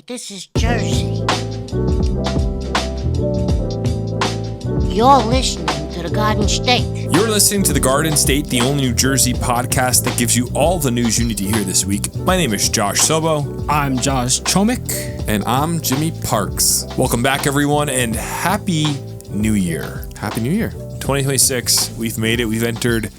Hey, this is Jersey. You're listening to the Garden State. You're listening to The Garden State, the only New Jersey podcast that gives you all the news you need to hear this week. My name is Josh Sobo. I'm Josh Chomik. And I'm Jimmy Parks. Welcome back, everyone, and Happy New Year. Happy New Year. 2026, we've made it. We've entered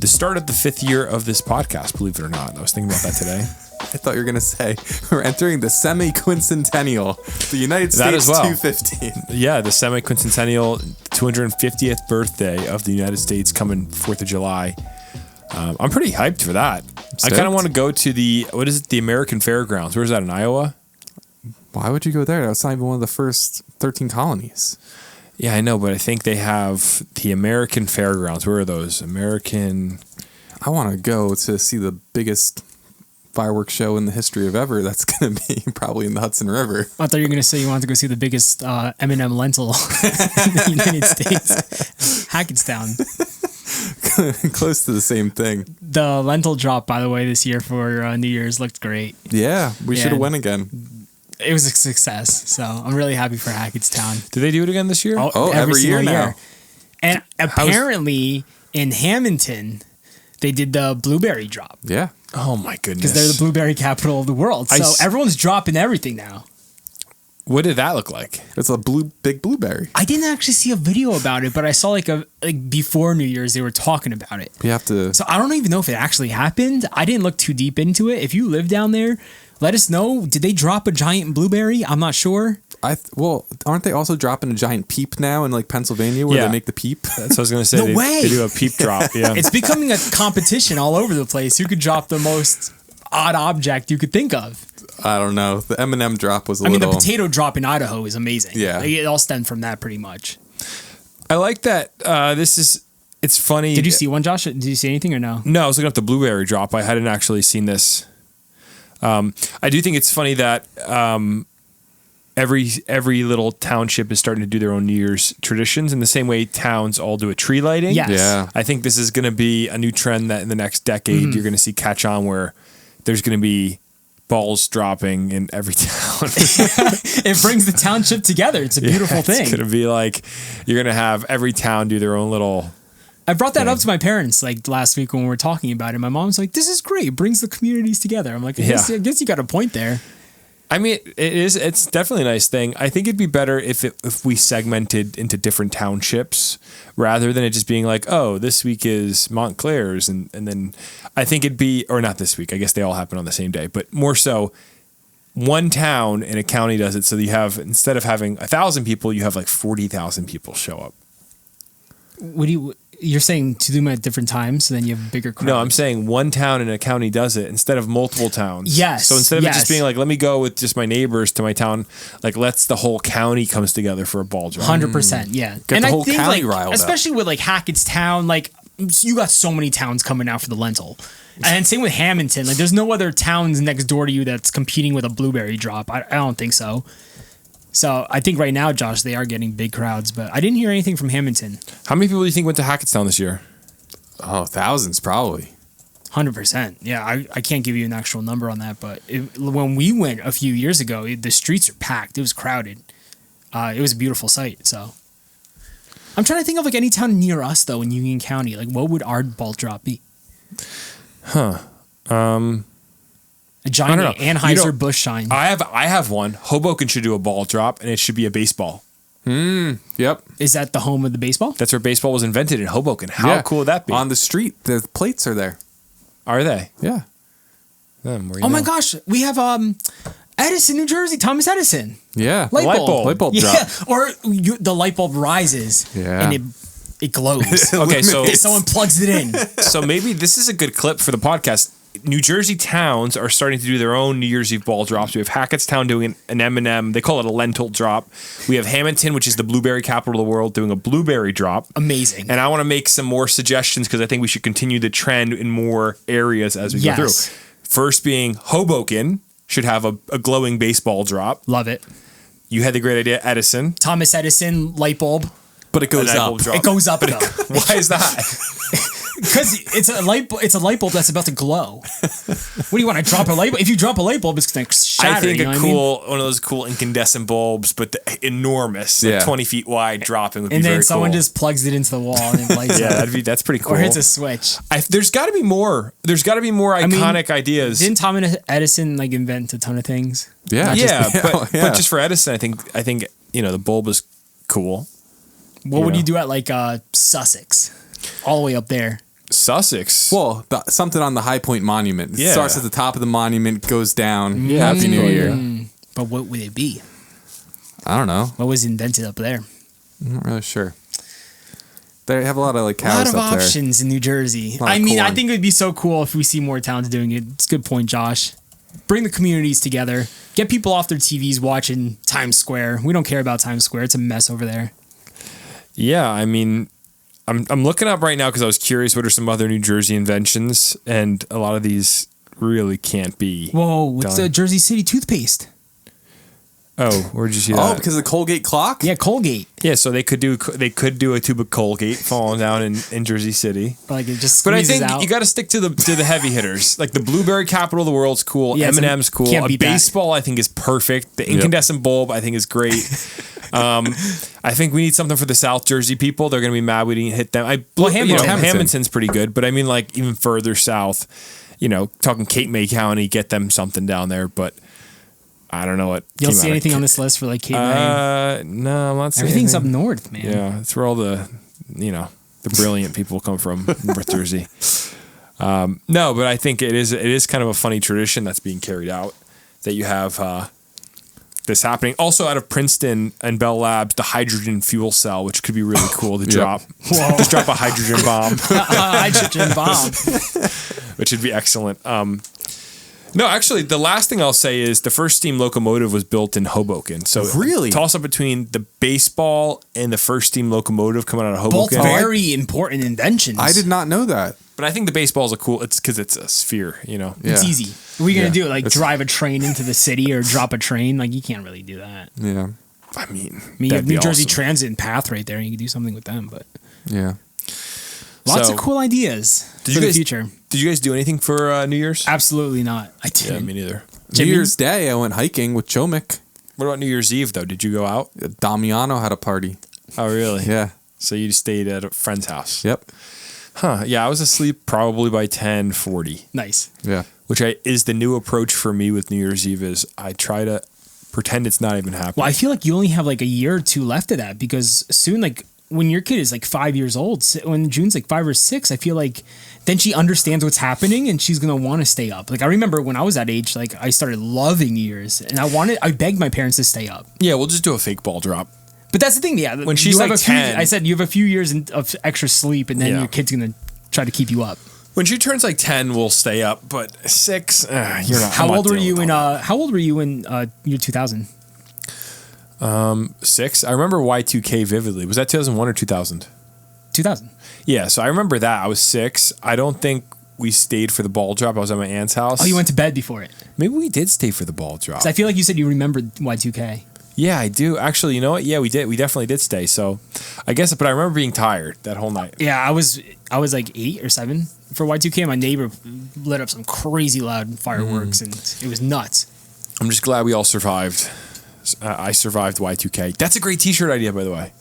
the start of the 5th year of this podcast, believe it or not. I was thinking about that today. I thought you were going to say we're entering the semi-quincentennial, the United States 215. Yeah, the semi-quincentennial 250th birthday of the United States coming 4th of July. I'm pretty hyped for that. I kind of want to go to the American Fairgrounds. Where's that, in Iowa? Why would you go there? That's not even one of the first 13 colonies. Yeah, I know, but I think they have the American Fairgrounds. Where are those? I want to go to see the biggest fireworks show in the history of ever. That's going to be probably in the Hudson River. I thought you were going to say you wanted to go see the biggest M&M lentil in the United States. Hackettstown. Close to the same thing. The lentil drop, by the way, this year for New Year's looked great. Yeah, we should have went again. It was a success, so I'm really happy for Hackettstown. Did they do it again this year? Oh, every year now. And apparently in Hamilton, they did the blueberry drop. Yeah. Oh my goodness. Because they're the blueberry capital of the world. So everyone's dropping everything now. What did that look like? It's a big blueberry. I didn't actually see a video about it, but I saw like before New Year's they were talking about it. You have to. So I don't even know if it actually happened. I didn't look too deep into it. If you live down there, let us know. Did they drop a giant blueberry? I'm not sure. Well, aren't they also dropping a giant peep now in like Pennsylvania where they make the peep? That's what I was going to say. No way. They do a peep drop. Yeah. It's becoming a competition all over the place. Who could drop the most odd object you could think of? I don't know. The M&M drop was little. The potato drop in Idaho is amazing. Yeah. It all stemmed from that pretty much. I like that. It's funny. Did you see one, Josh? Did you see anything or no? No, I was looking at the blueberry drop. I hadn't actually seen this. I do think it's funny that every little township is starting to do their own New Year's traditions in the same way towns all do a tree lighting. Yes. Yeah. I think this is going to be a new trend that in the next decade you're going to see catch on, where there's going to be balls dropping in every town. It brings the township together. It's a beautiful thing. It's going to be like you're going to have every town do their own little. I brought that up to my parents like last week when we were talking about it. My mom's like, "This is great. It brings the communities together." I'm like, I guess you got a point there. I mean, it's definitely a nice thing. I think it'd be better if we segmented into different townships rather than it just being like, oh, this week is Montclair's and then I think it'd be, or not this week, I guess they all happen on the same day, but more so one town in a county does it. So you have, instead of having 1,000 people, you have like 40,000 people show up. You're saying to do them at different times, so then you have a bigger crowd? No, I'm saying one town in a county does it instead of multiple towns. Yes. So instead of it just being like, let me go with just my neighbors to my town, like the whole county comes together for a ball drop. 100%, yeah. Get the whole county riled up. Especially with like Hackettstown, like you got so many towns coming out for the lentil. And same with Hamilton. Like there's no other towns next door to you that's competing with a blueberry drop. I don't think so. So I think right now, Josh, they are getting big crowds, but I didn't hear anything from Hamilton. How many people do you think went to Hackettstown this year? Oh, thousands probably. 100%. Yeah, I can't give you an actual number on that, but when we went a few years ago, the streets are packed. It was crowded. It was a beautiful sight. So I'm trying to think of like any town near us though in Union County. Like what would our ball drop be? A giant Anheuser-Busch shine. I have one. Hoboken should do a ball drop, and it should be a baseball. Yep. Is that the home of the baseball? That's where baseball was invented, in Hoboken. How cool would that be? On the street, the plates are there. Are they? Yeah. Oh my gosh, we have Edison, New Jersey, Thomas Edison. Yeah. Light bulb drop. Yeah, or the light bulb rises and it glows. Okay, so someone plugs it in. So maybe this is a good clip for the podcast. New Jersey towns are starting to do their own New Year's Eve ball drops. We have Hackettstown doing an M&M. They call it a lentil drop. We have Hamilton, which is the blueberry capital of the world, doing a blueberry drop. Amazing. And I want to make some more suggestions because I think we should continue the trend in more areas as we go through. First being Hoboken should have a glowing baseball drop. Love it. You had the great idea, Edison. Thomas Edison light bulb. But it goes up. It goes up though. Why is that? Because it's a light bulb that's about to glow. What do you want to drop a light bulb? If you drop a light bulb, it's going to shatter. I think you know a what I mean? one of those cool incandescent bulbs, but enormous, Yeah. like 20 feet wide, dropping would be And very then someone cool. just plugs it into the wall and it lights Yeah, up. that's pretty cool. Or hits a switch. There's got to be more. There's got to be more mean, iconic ideas. Didn't Thomas Edison like invent a ton of things? Yeah. But just for Edison, I think the bulb is cool. What would you do at like Sussex? All the way up there. Sussex. Well, something on the High Point Monument. It Yeah. starts at the top of the monument, goes down. Yeah, Happy New Year. But what would it be? I don't know. What was invented up there? I'm not really sure. They have a lot of like A lot cows of up there. options in New Jersey. Lot of I mean, I corn. think it would be so cool if we see more towns doing it. It's a good point, Josh. Bring the communities together. Get people off their TVs watching Times Square. We don't care about Times Square. It's a mess over there. Yeah, I mean, I'm looking up right now because I was curious what are some other New Jersey inventions, and a lot of these really can't be. Whoa, what's done. the Jersey City toothpaste? Oh, where'd you see that? Oh, because of the Colgate clock? Yeah, Colgate. Yeah, so they could do a tube of Colgate falling down in Jersey City. Like it just But I squeezes think out. you got to stick to the heavy hitters. Like the blueberry capital of the world's cool. Yeah, it's M&M's cool. can't A beat that. baseball I think is perfect. The incandescent bulb I think is great. I think we need something for the South Jersey people. They're going to be mad we didn't hit them. Hamilton's pretty good, but I mean like even further south, talking Cape May County, get them something down there, but I don't know what. You'll see anything on this list for like Cape May? No, I'm not seeing Everything's anything. up north, man. Yeah, that's where all the brilliant people come from, North Jersey. No, but I think it is kind of a funny tradition that's being carried out that you have this happening. Also out of Princeton and Bell Labs, the hydrogen fuel cell, which could be really cool to drop. Just drop a hydrogen bomb, Hydrogen bomb. which would be excellent. No, actually, the last thing I'll say is the first steam locomotive was built in Hoboken. So Really? toss up between the baseball and the first steam locomotive coming out of Both Hoboken. very important inventions. I did not know that. But I think the baseball's it's because it's a sphere, It's Yeah. easy. What are you gonna Yeah. do? Like drive a train into the city or drop a train? Like you can't really do that. Yeah. I mean, I mean, you have that'd be New Jersey awesome. Transit and Path right there, and you can do something with them. But Yeah. lots So, of cool ideas for you the guys- future. Did you guys do anything for New Year's? Absolutely not. I Yeah, didn't. me neither. Jimmy? New Year's Day, I went hiking with Chomik. What about New Year's Eve though? Did you go out? Damiano had a party. Oh, really? Yeah. So you stayed at a friend's house? Yep. Huh. Yeah, I was asleep probably by 10:40, Nice. Yeah. which is the new approach for me with New Year's Eve. Is I try to pretend it's not even happening. Well, I feel like you only have like a year or two left of that because soon, like when your kid is like 5 years old, when June's like 5 or 6, I feel like then she understands what's happening and she's gonna want to stay up. Like I remember when I was that age, like I started loving New Year's and I begged my parents to stay up. Yeah, we'll just do a fake ball drop. But that's the thing, yeah. When she's you have like a few, 10. I said you have a few years of extra sleep, and then Yeah. your kid's gonna try to keep you up. When she turns like 10, we'll stay up. But 6, you're not. How old were you in? How old were you in year 2000? 6? I remember Y2K vividly. Was that 2001 or 2000? 2000. Yeah, so I remember that. I was 6. I don't think we stayed for the ball drop. I was at my aunt's house. Oh, you went to bed before it. Maybe we did stay for the ball drop. 'Cause I feel like you said you remembered Y2K. Yeah, I do. Actually, you know what? Yeah, we did. We definitely did stay. So I guess, but I remember being tired that whole night. Yeah, I was like 8 or 7 for Y2K. My neighbor lit up some crazy loud fireworks, and it was nuts. I'm just glad we all survived. I survived Y2K. That's a great T-shirt idea, by the way.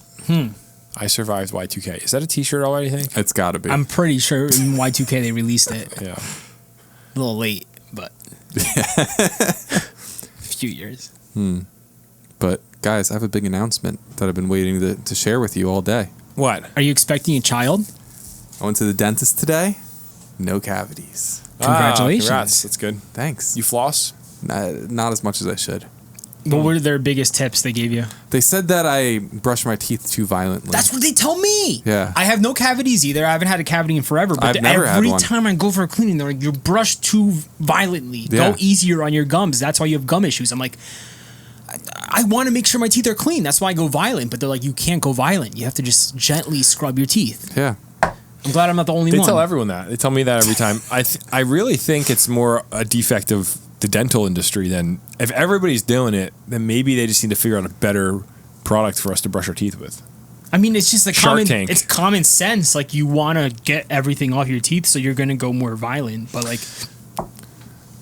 I survived Y2K. Is that a T-shirt already? I think. It's got to be. I'm pretty sure in Y2K they released it. Yeah. A little late, but a few years. But guys, I have a big announcement that I've been waiting to share with you all day. What? Are you expecting a child? I went to the dentist today. No cavities. Congratulations. Congrats. That's good. Thanks. You floss? Not as much as I should. What were their biggest tips they gave you? They said that I brush my teeth too violently. That's what they tell me. Yeah. I have no cavities either. I haven't had a cavity in forever. But I've never had every one. time I go for a cleaning, they're like, you brush too violently. Yeah. Go easier on your gums. That's why you have gum issues. I'm like, I want to make sure my teeth are clean. That's why I go violent. But they're like, you can't go violent. You have to just gently scrub your teeth. Yeah. I'm glad I'm not the only They one. tell everyone that. They tell me that every time. I really think it's more a defect of the dental industry than if everybody's doing it, then maybe they just need to figure out a better product for us to brush our teeth with. I mean, it's just a Shark Tank. it's common sense. Like, you want to get everything off your teeth, so you're going to go more violent. But like,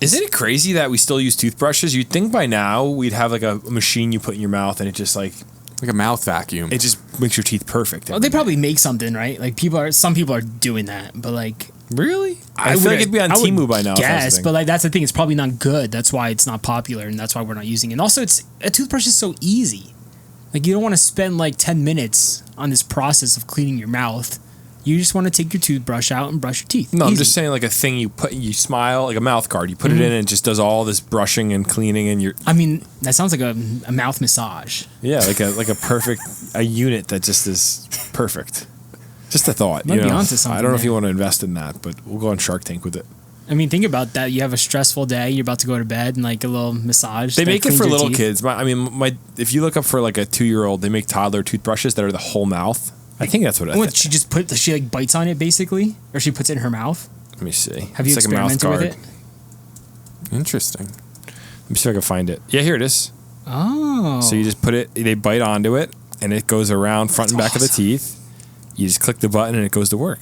Isn't it crazy that we still use toothbrushes? You'd think by now we'd have like a machine you put in your mouth and it just like Like a mouth vacuum. it just makes your teeth perfect. well, they probably make something, right? Like, some people are doing that, but like, Really? I feel like it'd be on I would Temu by now. if that was Yes, the thing. but like, that's the thing. It's probably not good. That's why it's not popular, and that's why we're not using it. And also, a toothbrush is so easy. Like, you don't want to spend like 10 minutes on this process of cleaning your mouth. You just want to take your toothbrush out and brush your teeth. No, I'm Easy. just saying like a thing you smile, like a mouth guard. You put it in and it just does all this brushing and cleaning and I mean, that sounds like a mouth massage. like a perfect a unit that just is perfect. Just a thought. Might be onto something I don't know if there. you want to invest in that, but we'll go on Shark Tank with it. I mean, think about that. You have a stressful day. You're about to go to bed, and like a little massage. They that make it cleans for your little teeth. kids. If you look up for like a 2-year-old, they make toddler toothbrushes that are the whole mouth. I think that's what I What, think. she like bites on it basically, or she puts it in her mouth. Let me see. Have you It's like a mouth experimented with guard. it? Interesting. Let me see if I can find it. Yeah, here it is. Oh, So you just put it, they bite onto it, and it goes around front and back of the teeth. You just click the button and it goes to work.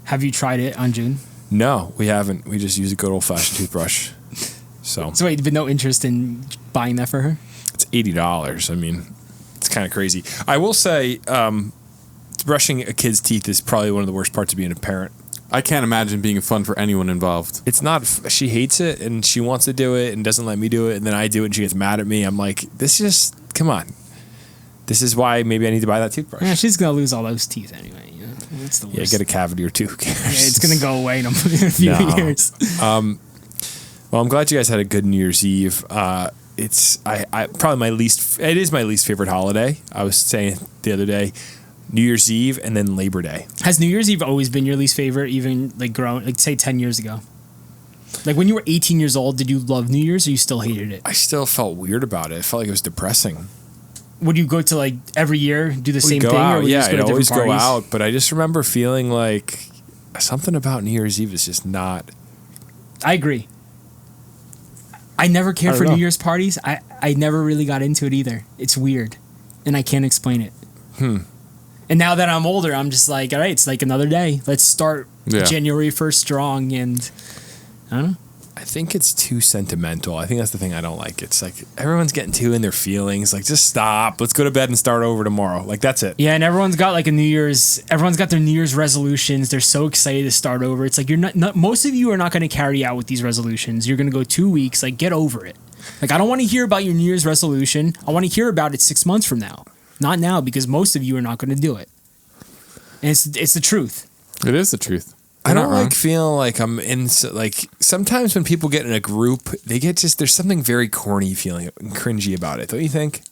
have you tried it on June? No, we haven't. We just use a good old fashioned toothbrush. So So wait, but no interest in buying that for her? it's $80. I mean, it's kind of crazy. I will say, brushing a kid's teeth is probably one of the worst parts of being a parent. I can't imagine being fun for anyone involved. It's not. She hates it and she wants to do it and doesn't let me do it, and then I do it and she gets mad at me. I'm like, this is just come on. This is why maybe I need to buy that toothbrush. Yeah, she's gonna lose all those teeth anyway. You know? That's the worst. Yeah, get a cavity or two. Who cares? Yeah, it's gonna go away in a few No. years. Well, I'm glad you guys had a good New Year's Eve. It's probably my least. It is my least favorite holiday. I was saying the other day, New Year's Eve and then Labor Day. Has New Year's Eve always been your least favorite? Even like growing, like say 10 years ago. Like when you were 18 years old, did you love New Year's or you still hated it? I still felt weird about it. It felt like it was depressing. Would you go to like every year do the same We'd go thing? out, or would you yeah, just go I'd to always different go parties? out, but I just remember feeling like something about New Year's Eve is just not. I agree. I never cared I for don't know. New Year's parties. I never really got into it either. It's weird. And I can't explain it. And now that I'm older, I'm just like, all right, it's like another day. Let's start Yeah. January 1st strong. And I don't know. I think it's too sentimental. I think that's the thing I don't like. It's like everyone's getting too in their feelings. Like, just stop. Let's go to bed and start over tomorrow. Like, that's it. Yeah, and everyone's got like everyone's got their New Year's resolutions. They're so excited to start over. It's like you're not most of you are not going to carry out with these resolutions. You're going to go 2 weeks. Like, get over it. Like, I don't want to hear about your New Year's resolution. I want to hear about it 6 months from now. Not now, because most of you are not going to do it. And it's the truth. It is the truth. I You're don't not wrong. like feeling like I'm in, like, sometimes when people get in a group, they get there's something very corny feeling and cringy about it. Don't you think?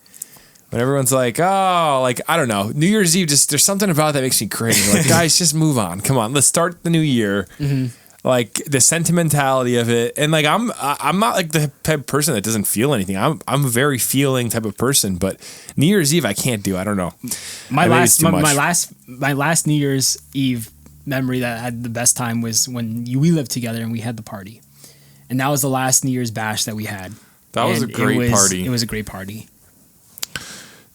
When everyone's like, oh, like, I don't know, New Year's Eve, there's something about it that makes me cringe. Like, guys, just move on. Come on, let's start the new year. Like, the sentimentality of it. And like, I'm not like the type of person that doesn't feel anything. I'm a very feeling type of person, but New Year's Eve, I can't do. I don't know. My Maybe it's too much. last New Year's Eve memory that I had the best time was when we lived together and we had the party. And that was the last New Year's bash that we had. That was a And great party. It was a great party.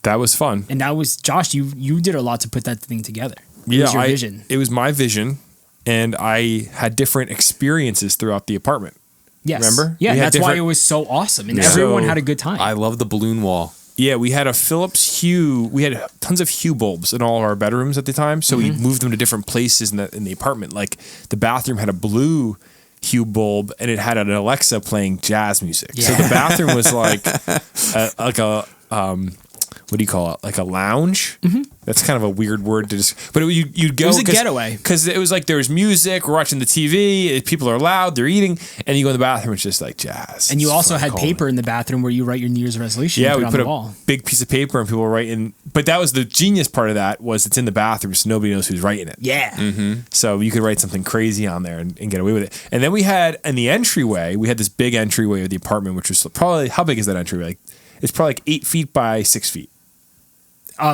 That was fun. And that was Josh, you did a lot to put that thing together. It was your vision. It was my vision, and I had different experiences throughout the apartment. Yes. Remember? Yeah, We had that's why different- it was so awesome. And Yeah. everyone So, had a good time. I love the balloon wall. Yeah, we had a Philips Hue. We had tons of Hue bulbs in all of our bedrooms at the time, so we moved them to different places in the apartment. Like the bathroom had a blue Hue bulb, and it had an Alexa playing jazz music. So Yeah. the bathroom was like a what do you call it? Like a lounge. That's kind of a weird word to just. But you'd go. was a getaway. Because it was like there was music. We're watching the TV. People are loud. They're eating, and you go in the bathroom. It's just like jazz. and you It's also fun had calling paper it. in the bathroom where you write your New Year's resolution. Yeah, and we put put it a on the wall. big piece of paper and people were writing. But that was the genius part of that was it's in the bathroom, so nobody knows who's writing it. Yeah. So you could write something crazy on there and get away with it. And then we had in the entryway, we had this big entryway of the apartment, which was probably how big is that entryway? Like it's probably like 8 feet by 6 feet.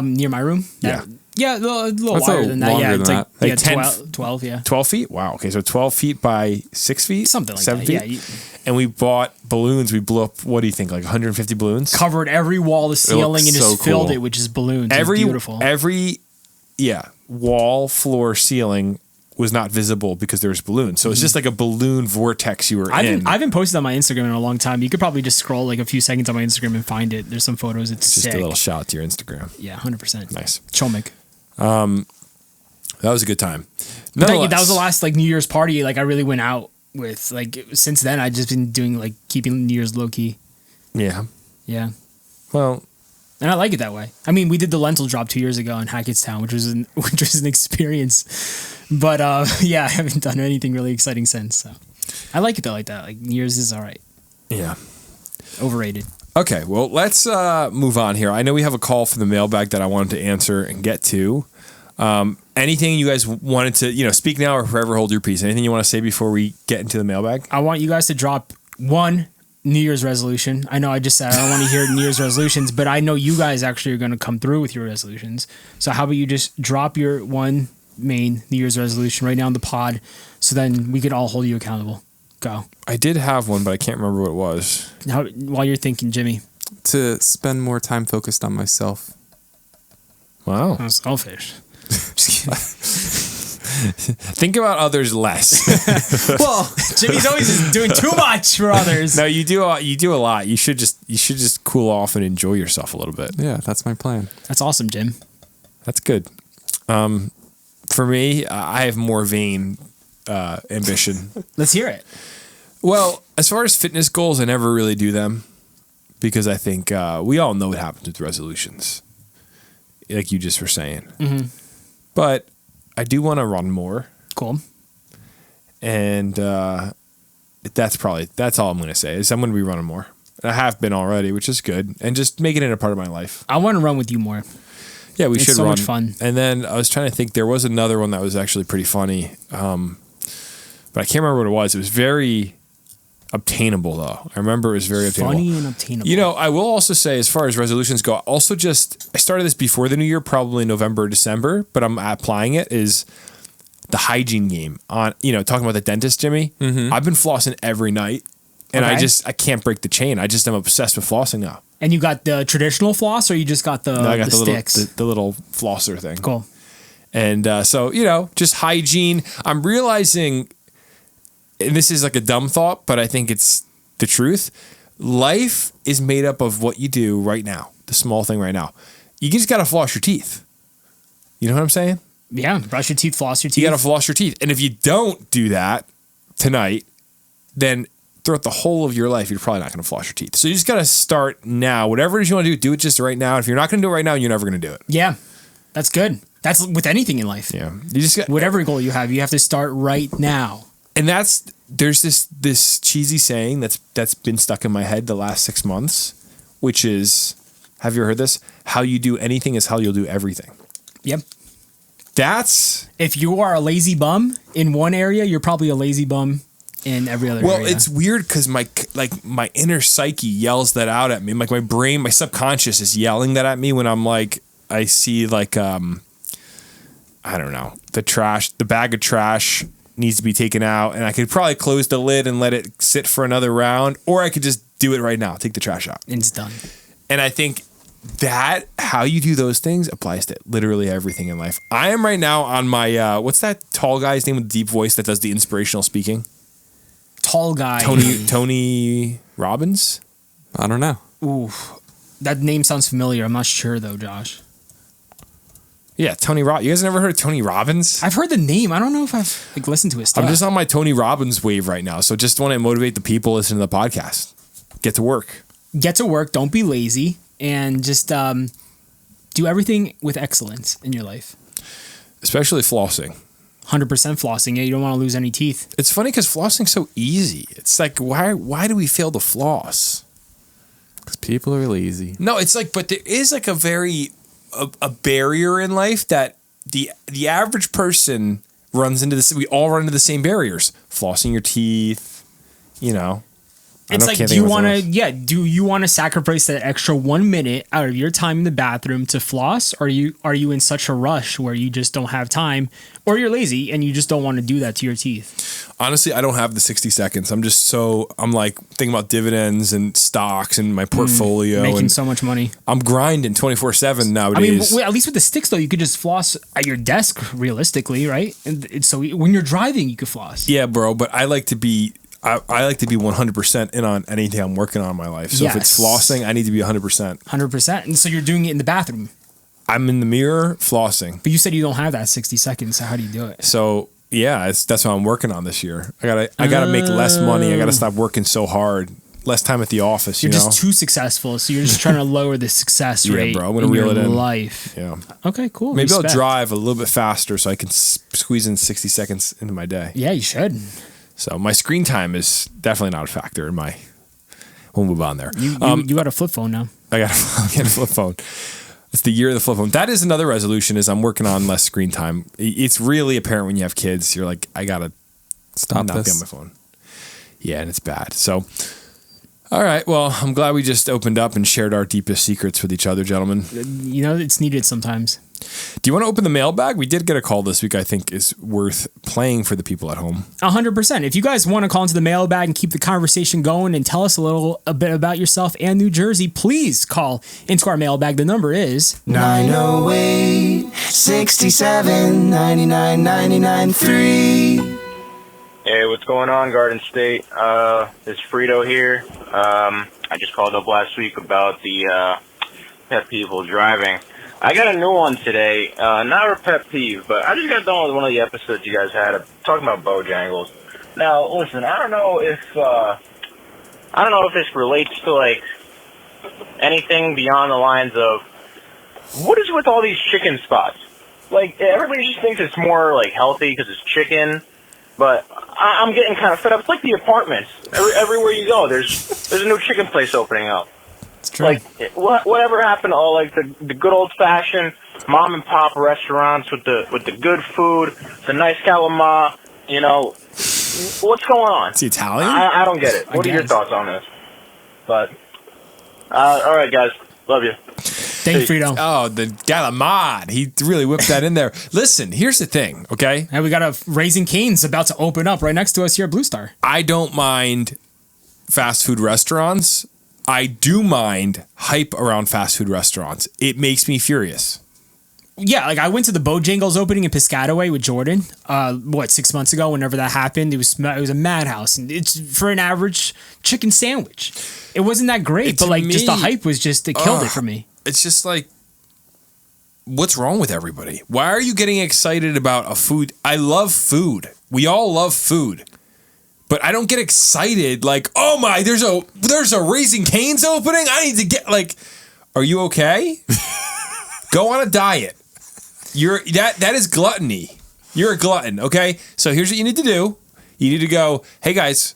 Near my room. Yeah. Yeah, a little That's wider a than that. longer Yeah, than it's like, that. yeah, Like 10 12, yeah. 12 feet? Wow. Okay, so 12 feet by 6 feet? Something like 7 that. feet? Yeah, And we bought balloons. We blew up, what do you think, like 150 balloons? covered every wall, the ceiling, and so just filled cool. it with just balloons. It was beautiful. Every wall, floor, ceiling was not visible because there was balloons. So it's just like a balloon vortex you were in. I haven't posted on my Instagram in a long time. You could probably just scroll like a few seconds on my Instagram and find it. There's some photos. It's just sick. a little shout to your Instagram. Yeah, 100%. Nice. Chomik. That was a good time. That was the last like New Year's party like I really went out with. Like since then, I've just been doing like keeping New Year's low key. Yeah. Yeah. Well, and I like it that way. I mean, we did the lentil drop 2 years ago in Hackettstown, which was an experience. But yeah, I haven't done anything really exciting since. So I like it though, like that. Like New Year's is all right. yeah. Overrated. Okay, well, let's move on here. I know we have a call for the mailbag that I wanted to answer and get to. Anything you guys wanted to, speak now or forever hold your peace? Anything you want to say before we get into the mailbag? I want you guys to drop one New Year's resolution. I know I just said I don't want to hear New Year's resolutions, but I know you guys actually are going to come through with your resolutions. So how about you just drop your one main New Year's resolution right now in the pod so then we could all hold you accountable. Go. I did have one, but I can't remember what it was. While you're thinking, Jimmy. To spend more time focused on myself. Wow. That was selfish. Just kidding. Think about others less. Well, Jimmy's always just doing too much for others. No, you do a lot. You should just cool off and enjoy yourself a little bit. Yeah, that's my plan. That's awesome, Jim. That's good. For me, I have more vain ambition. Let's hear it. Well, as far as fitness goals, I never really do them because I think we all know what happens with resolutions, like you just were saying. Mm-hmm. But I do want to run more. Cool. And that's all I'm going to say is I'm going to be running more. I have been already, which is good, and just making it a part of my life. I want to run with you more. Yeah, we should so run. Much fun. And then I was trying to think. There was another one that was actually pretty funny, but I can't remember what it was. It was very obtainable, though. I remember it was very obtainable. Funny and obtainable. I will also say, as far as resolutions go, I started this before the new year, probably November, December, but I'm applying it, is the hygiene game. On talking about the dentist, Jimmy, I've been flossing every night, and Okay. I can't break the chain. I just am obsessed with flossing now. And you got the traditional floss, or you just got the I got the sticks? the little flosser thing. Cool. And so, just hygiene. I'm realizing, and this is like a dumb thought, but I think it's the truth. Life is made up of what you do right now, the small thing right now. You just got to floss your teeth. You know what I'm saying? Yeah, brush your teeth, floss your teeth. You got to floss your teeth. And if you don't do that tonight, then throughout the whole of your life, you're probably not going to floss your teeth. So you just got to start now. Whatever it is you want to do it just right now. If you're not going to do it right now, you're never going to do it. Yeah, that's good. That's with anything in life. Yeah. You just got, Whatever goal you have to start right now. and there's this cheesy saying that's been stuck in my head the last 6 months, which is, have you heard this? How you do anything is how you'll do everything. Yep. That's If you are a lazy bum in one area, you're probably a lazy bum in every other area. it's weird because my inner psyche yells that out at me. Like my brain, my subconscious is yelling that at me when I'm like, I see like I don't know, the bag of trash needs to be taken out, and I could probably close the lid and let it sit for another round, or I could just do it right now, take the trash out. And it's done. And I think that how you do those things applies to literally everything in life. I am right now on my what's that tall guy's name with the deep voice that does the inspirational speaking? Tall guy. Tony Robbins? I don't know. Ooh, that name sounds familiar. I'm not sure though, Josh. Yeah, Tony Robbins. You guys never heard of Tony Robbins? I've heard the name. I don't know if I've listened to his stuff. I'm just on my Tony Robbins wave right now, so just want to motivate the people listening to the podcast. Get to work. Get to work. Don't be lazy, and just do everything with excellence in your life. Especially flossing. 100% flossing. Yeah, you don't want to lose any teeth. It's funny because flossing's so easy. It's like, why do we fail to floss? Because people are lazy. No, it's like, but there is like a barrier in life that the average person runs into this. We all run into the same barriers. Flossing your teeth, It's like, do you want to sacrifice that extra 1 minute out of your time in the bathroom to floss? Or are you in such a rush where you just don't have time, or you're lazy and you just don't want to do that to your teeth? Honestly, I don't have the 60 seconds. I'm like thinking about dividends and stocks and my portfolio. Making and so much money. I'm grinding 24/7 nowadays. I mean, at least with the sticks though, you could just floss at your desk realistically, right? And so when you're driving, you could floss. Yeah, bro, but I like to be 100% in on anything I'm working on in my life. So if it's flossing, I need to be 100%. 100%. And so you're doing it in the bathroom. I'm in the mirror flossing. But you said you don't have that 60 seconds. So how do you do it? So yeah, that's what I'm working on this year. I gotta make less money. I gotta stop working so hard. Less time at the office. You're just too successful. So you're just trying to lower the success rate. Bro, I'm gonna reel it in. Life. Yeah. Okay, cool. Maybe I'll drive a little bit faster so I can squeeze in 60 seconds into my day. Yeah, you should. So my screen time is definitely not a factor in my. We'll move on there. You got a flip phone now. I got a flip phone. It's the year of the flip phone. That is another resolution. Is I'm working on less screen time. It's really apparent when you have kids. You're like, I gotta Stop not this. be on my phone. Yeah, and it's bad. So, all right. Well, I'm glad we just opened up and shared our deepest secrets with each other, gentlemen. You know, it's needed sometimes. Do you want to open the mailbag? We did get a call this week. I think is worth playing for the people at home. 100%. If you guys want to call into the mailbag and keep the conversation going and tell us a bit about yourself and New Jersey, please call into our mailbag. The number is 908 67 99 99 3. Hey, what's going on, Garden State? It's Frito here. I just called up last week about the pet peeve while driving. I got a new one today. Not a pet peeve, but I just got done with one of the episodes you guys had talking about Bojangles. Now, listen, I don't know if this relates to like anything beyond the lines of what is with all these chicken spots? Like everybody just thinks it's more like healthy because it's chicken. But I'm getting kind of fed up. It's like the apartments. Everywhere you go, there's a new chicken place opening up. It's true. Like, whatever happened to all like the good old fashioned mom and pop restaurants with the good food, the nice calamari, you know, what's going on? It's Italian? I don't get it. What are your thoughts on this? But all right, guys, love you. Thanks, Frito. Oh, the Galamad. He really whipped that in there. Listen, here's the thing, okay? And we got a Raising Cane's about to open up right next to us here at Blue Star. I don't mind fast food restaurants. I do mind hype around fast food restaurants. It makes me furious. Yeah, like I went to the Bojangles opening in Piscataway with Jordan. 6 months ago? Whenever that happened, it was a madhouse, and it's for an average chicken sandwich. It wasn't that great, but like just the hype was just it killed it for me. It's just like, what's wrong with everybody? Why are you getting excited about a food? I love food. We all love food. But I don't get excited like, oh my, there's a Raising Cane's opening. I need to get like, are you okay? Go on a diet. That is gluttony. You're a glutton, okay? So here's what you need to do. You need to go, hey guys,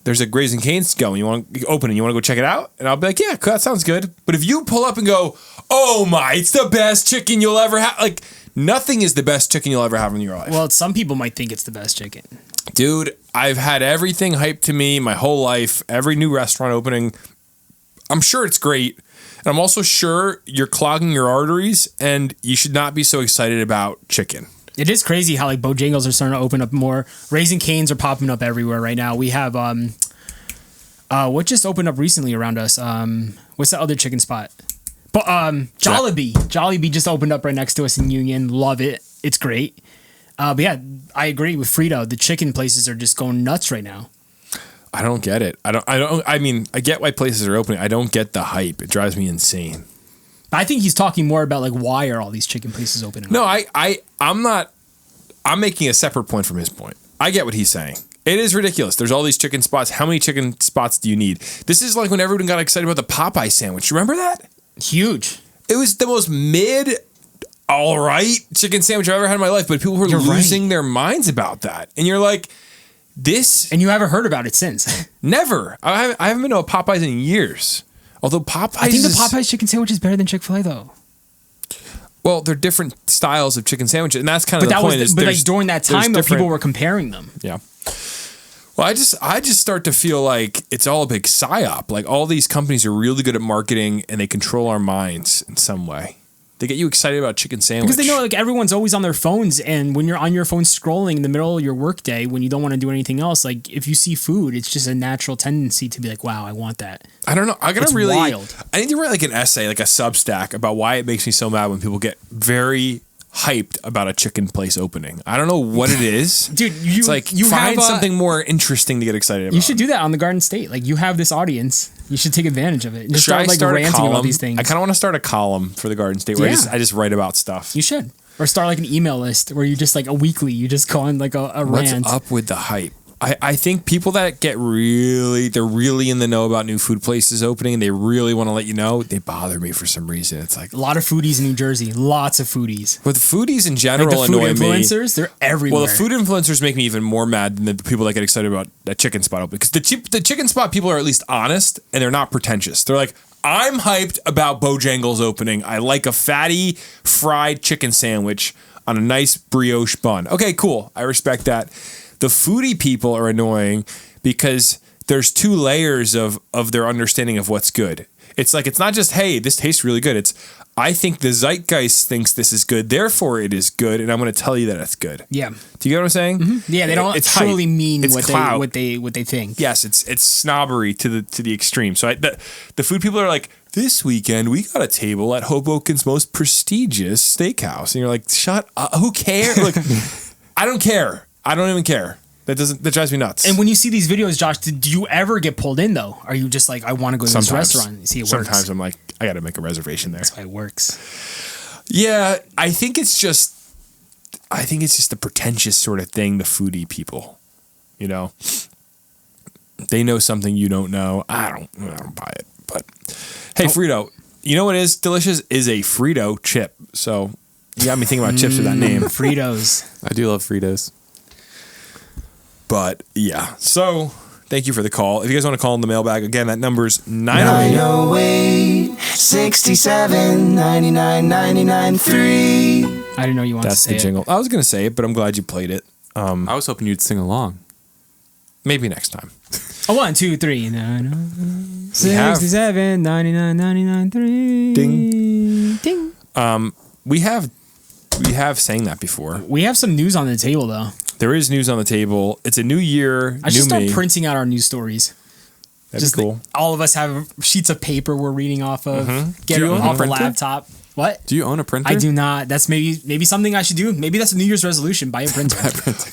there's a Raising Cane's going. You want to open it? You want to go check it out? And I'll be like, yeah, that sounds good. But if you pull up and go, oh my, it's the best chicken you'll ever have. Like, nothing is the best chicken you'll ever have in your life. Well, some people might think it's the best chicken. Dude, I've had everything hyped to me my whole life. Every new restaurant opening, I'm sure it's great. And I'm also sure you're clogging your arteries and you should not be so excited about chicken. It is crazy how like Bojangles are starting to open up more. Raising Cane's are popping up everywhere right now. We have what just opened up recently around us? What's the other chicken spot? But Jollibee. Jollibee just opened up right next to us in Union. Love it. It's great. But yeah, I agree with Frito. The chicken places are just going nuts right now. I don't get it. I mean, I get why places are opening. I don't get the hype. It drives me insane. I think he's talking more about like why are all these chicken places opening? No, I'm not. I'm making a separate point from his point. I get what he's saying. It is ridiculous. There's all these chicken spots. How many chicken spots do you need? This is like when everyone got excited about the Popeye sandwich. Remember that? Huge. It was the most all right chicken sandwich I've ever had in my life, but people were losing their minds about that. And you're like, this... And you haven't heard about it since. Never. I haven't been to a Popeyes in years. Although Popeyes I think the Popeyes chicken sandwich is better than Chick-fil-A, though. Well, they're different styles of chicken sandwiches, and that's kind of the point. But like during that time, though, people were comparing them. Yeah. Well, I just start to feel like it's all a big psyop. Like all these companies are really good at marketing and they control our minds in some way. They get you excited about chicken sandwich. Because they know like everyone's always on their phones, and when you're on your phone scrolling in the middle of your workday, when you don't want to do anything else, like if you see food, it's just a natural tendency to be like, wow, I want that. I don't know. I It's wild. I need to write like an essay, like a Substack about why it makes me so mad when people get very hyped about a chicken place opening. I don't know what it is. Dude, it's like you find have something more interesting to get excited about. You should do that on the Garden State. Like you have this audience, you should take advantage of it. And just start like a ranting column? about these things. I kind of want to start a column for the Garden State where Yeah. I just write about stuff. You should, or start like an email list where you just like a weekly, you just go on like a What's rant. up with the hype? I think people that they're really in the know about new food places opening and they really want to let you know, they bother me for some reason. It's like A lot of foodies in New Jersey, lots of foodies. But the foodies in general Like the food annoy influencers, me. they're everywhere. Well, the food influencers make me even more mad than the people that get excited about that chicken spot opening. Because the chicken spot people are at least honest and they're not pretentious. They're like, I'm hyped about Bojangles opening. I like a fatty fried chicken sandwich on a nice brioche bun. Okay, cool. I respect that. The foodie people are annoying because there's two layers of their understanding of what's good. It's like, it's not just, hey, this tastes really good. It's, I think the zeitgeist thinks this is good, therefore it is good, and I'm going to tell you that it's good. Yeah. Do you get what I'm saying? Mm-hmm. Yeah, they don't It's truly hype. mean It's clout. what they think. Yes, it's snobbery to the extreme. So the food people are like, this weekend we got a table at Hoboken's most prestigious steakhouse, and you're like, shut up. Who cares? Like, I don't care. I don't even care. That drives me nuts. And when you see these videos, Josh, do you ever get pulled in though? Are you just like, I want to go to this restaurant and see it Sometimes works? I'm like, I got to make a reservation there. That's why it works. Yeah, I think it's just the pretentious sort of thing. The foodie people, you know, they know something you don't know. I don't buy it. But hey, Frito, you know what is delicious is a Frito chip. So you got me thinking about chips with that name. Fritos. I do love Fritos. But yeah, so thank you for the call. If you guys want to call in the mailbag, again, that number's 908. 908 67 99 99 3. I didn't know you wanted That's to say the jingle. I was going to say it, but I'm glad you played it. I was hoping you'd sing along. Maybe next time. it. 1, 2, 3. 67 99 99 3. Ding. Ding. We have sang that before. We have some news on the table though. There is news on the table. It's a new year. I should new start me. printing out our news stories. That'd Just be cool. like, all of us have sheets of paper we're reading off of. Get Do it you own off a a printer? laptop. What? Do you own a printer? I do not. That's maybe something I should do. Maybe that's a New Year's resolution. Buy a printer.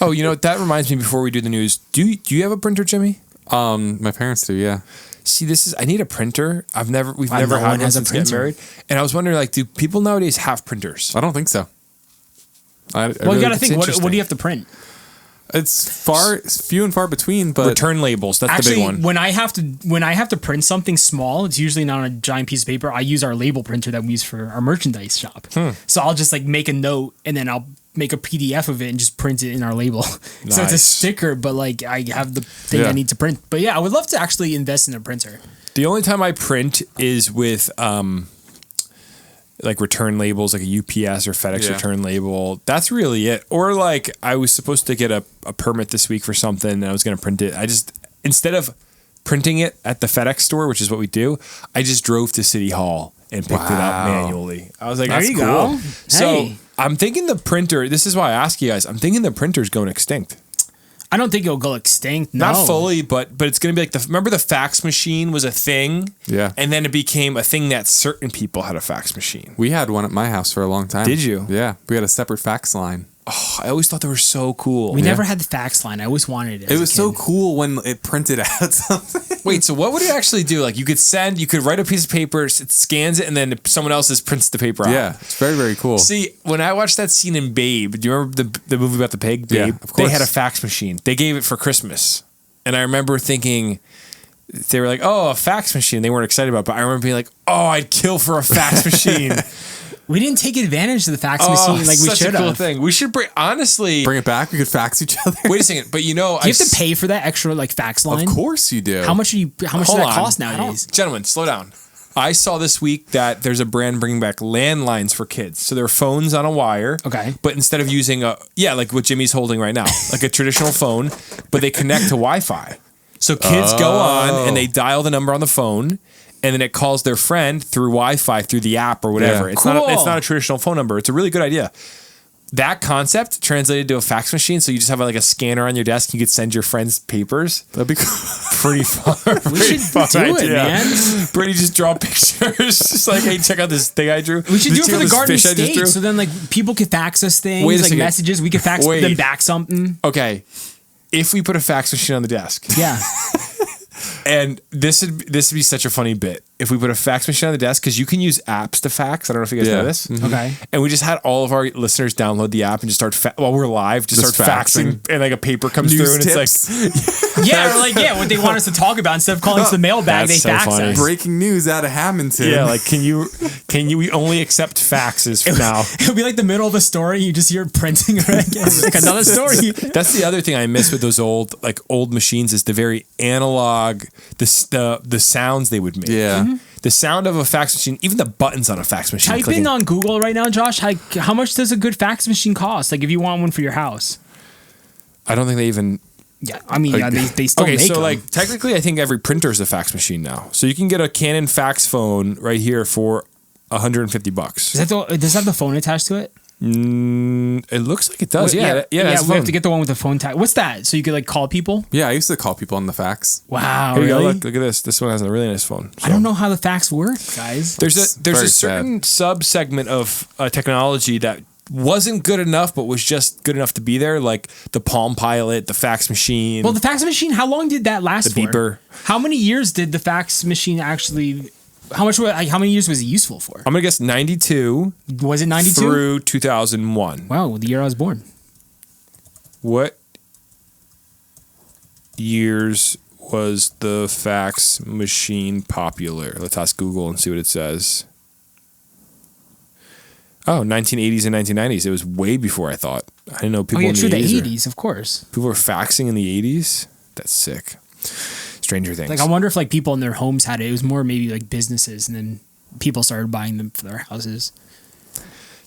Oh, you know what? That reminds me. Before we do the news, do you have a printer, Jimmy? My parents do, yeah. See, I need a printer. We've never no had one one has a since getting printer. married, and I was wondering, like, do people nowadays have printers? I don't think so. Well, you got to it's think. What interesting. do you have to print? It's few and far between, but Return labels. That's Actually, the big one. when I have to print something small, it's usually not on a giant piece of paper. I use our label printer that we use for our merchandise shop. So I'll just like make a note and then I'll make a PDF of it and just print it in our label. So it's a Nice. sticker, but like I have the thing Yeah. I need to print. But yeah, I would love to actually invest in a printer. The only time I print is with like return labels, like a UPS or FedEx Yeah. return label. That's really it. Or like I was supposed to get a permit this week for something and I was going to print it. Instead of printing it at the FedEx store, which is what we do, I just drove to City Hall and picked it up Wow. manually. I was like, There that's you cool. go. So Hey. I'm thinking the printer, this is why I ask you guys, I'm thinking the printer's going extinct. I don't think it'll go extinct. No. Not fully, but it's going to be like remember the fax machine was a thing? Yeah. And then it became a thing that certain people had a fax machine. we had one at my house for a long time. Did you? Yeah. We had a separate fax line. Oh, I always thought they were so cool. We never had the fax line. I always wanted it. It was so cool when it printed out something. Wait, so what would it actually do? Like you could write a piece of paper, it scans it, and then someone else's prints the paper out. Yeah. It's very, very cool. See, when I watched that scene in Babe, do you remember the movie about the pig, Babe? Yeah, of course. They had a fax machine. They gave it for Christmas. And I remember thinking, they were like, oh, a fax machine. They weren't excited about it, but I remember being like, oh, I'd kill for a fax machine. We didn't take advantage of the fax Oh, machine like we such should a cool have. thing. We should bring Bring it back. We could fax each other. Wait a second, but you know, Do you have to pay for that extra like fax line? Of course you do. How much does Hold that on. cost nowadays? Gentlemen, slow down. I saw this week that there's a brand bringing back landlines for kids. So they're phones on a wire. Okay. But instead of using like what Jimmy's holding right now, like a traditional phone, but they connect to Wi-Fi. So kids go on and they dial the number on the phone, and then it calls their friend through Wi-Fi through the app or whatever. Yeah. It's Cool. not a traditional phone number. It's a really good idea. That concept translated to a fax machine, so you just have like a scanner on your desk. You could send your friends papers. That'd be cool. Pretty far. We should do it, man. Brady just draw pictures. Just like, hey, check out this thing I drew. We should do it for the Garden fish I just State, drew. so then like people could fax us things, Wait a like second. messages. We could fax them back something. Okay, if we put a fax machine on the desk, Yeah. and this would be such a funny bit if we put a fax machine on the desk, because you can use apps to fax. I don't know if you guys know this. Okay. And we just had all of our listeners download the app and just start while we're live, just start faxing, and like a paper comes News through and tips. it's like, Yeah, or like what they want us to talk about instead of calling us the mailbag, they That's so fax funny. us. Breaking news out of Hamilton. yeah, like can you we only accept faxes for now. It'll be like the middle of a story. You just hear printing like another story. That's the other thing I miss with those old machines is the very analog, the sounds they would make. Yeah. The sound of a fax machine, even the buttons on a fax machine. Type in on Google right now, Josh. How much does a good fax machine cost? Like if you want one for your house. I don't think they even. Yeah, I mean, they still Okay, make so them. like technically, I think every printer is a fax machine now. So you can get a Canon fax phone right here for $150. Does that have the phone attached to it? It looks like it does. Yeah, We have to get the one with the phone tag. What's that? So you could like call people? Yeah, I used to call people on the fax. Wow, Here you go. really? Look at this. This one has a really nice phone. I don't know how the fax work, guys. There's very a certain sub segment of technology that wasn't good enough, but was just good enough to be there, like the Palm Pilot, the fax machine. Well, the fax machine. How long did that last? The beeper. How many years did the fax machine actually? How many years was it useful for? I'm gonna guess 92 Was it 92? through 2001. Wow, the year I was born. What years was the fax machine popular? Let's ask Google and see what it says. Oh, 1980s and 1990s. It was way before I thought. I didn't know people in the true, 80s. the 80s, of course. People were faxing in the 80s? That's sick. Stranger Things. Like, I wonder if like people in their homes had it. It was more maybe like businesses, and then people started buying them for their houses.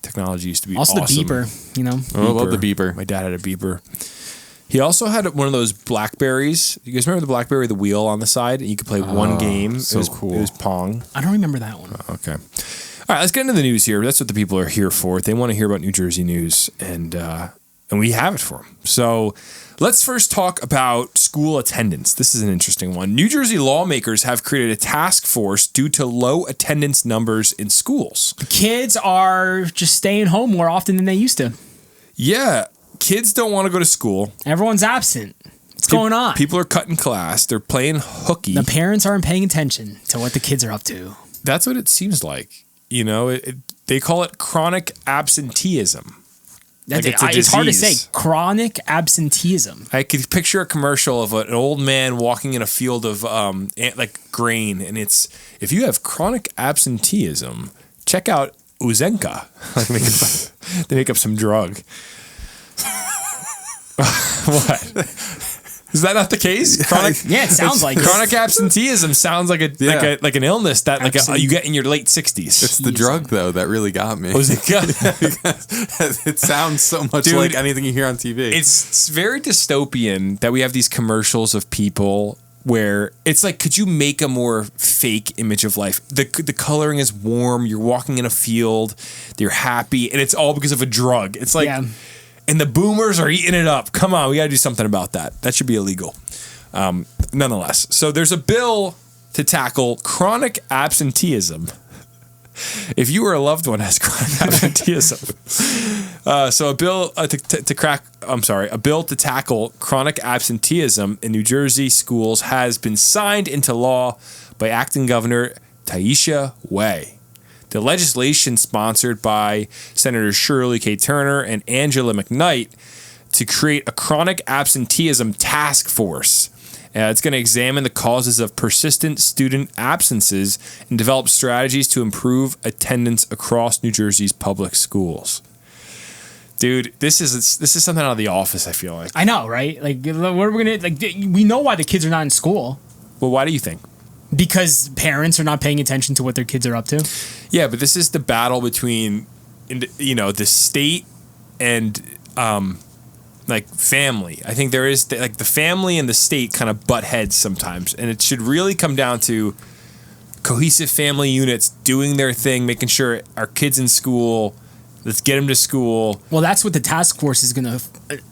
Technology used to be Also, awesome. the beeper, you know. Oh, I love the beeper. My dad had a beeper. He also had one of those Blackberries. You guys remember the Blackberry, the wheel on the side? And you could play one game. so it was cool. It was Pong. I don't remember that one. Okay. All right, let's get into the news here. That's what the people are here for. They want to hear about New Jersey news, and we have it for them. So let's first talk about school attendance. This is an interesting one. New Jersey lawmakers have created a task force due to low attendance numbers in schools. Kids are just staying home more often than they used to. Yeah, kids don't want to go to school. Everyone's absent. What's going on? People are cutting class. They're playing hooky. The parents aren't paying attention to what the kids are up to. That's what it seems like. You know, they call it chronic absenteeism. Like It's hard to say. disease. Chronic absenteeism. I could picture a commercial of an old man walking in a field of like grain, and it's, if you have chronic absenteeism, check out Uzenka. Like they make up some drug. What? Is that not the case? Chronic, Yeah, it sounds like it. chronic absenteeism sounds like like an illness that you get in your late 60s. It's the drug though that really got me. Uzenka. It sounds so much Dude, like anything you hear on TV. It's very dystopian that we have these commercials of people where it's like, could you make a more fake image of life? The coloring is warm. You're walking in a field. You're happy. And it's all because of a drug. It's like, and the boomers are eating it up. Come on, we got to do something about that. That should be illegal. Nonetheless. So there's a bill to tackle chronic absenteeism. If you or a loved one has chronic absenteeism. So a bill a bill to tackle chronic absenteeism in New Jersey schools has been signed into law by acting Governor Taisha Way. The legislation, sponsored by Senators Shirley K. Turner and Angela McKnight, to create a chronic absenteeism task force. It's going to examine the causes of persistent student absences and develop strategies to improve attendance across New Jersey's public schools. Dude, this is something out of The Office, I feel like. I know, right? Like, what are we gonna like? We know why the kids are not in school. Well, why do you think? Because parents are not paying attention to what their kids are up to. Yeah, but this is the battle between, the state and like family. I think there is like the family and the state kind of butt heads sometimes, and it should really come down to cohesive family units doing their thing, making sure our kids in school. Let's get them to school. Well, that's what the task force is going to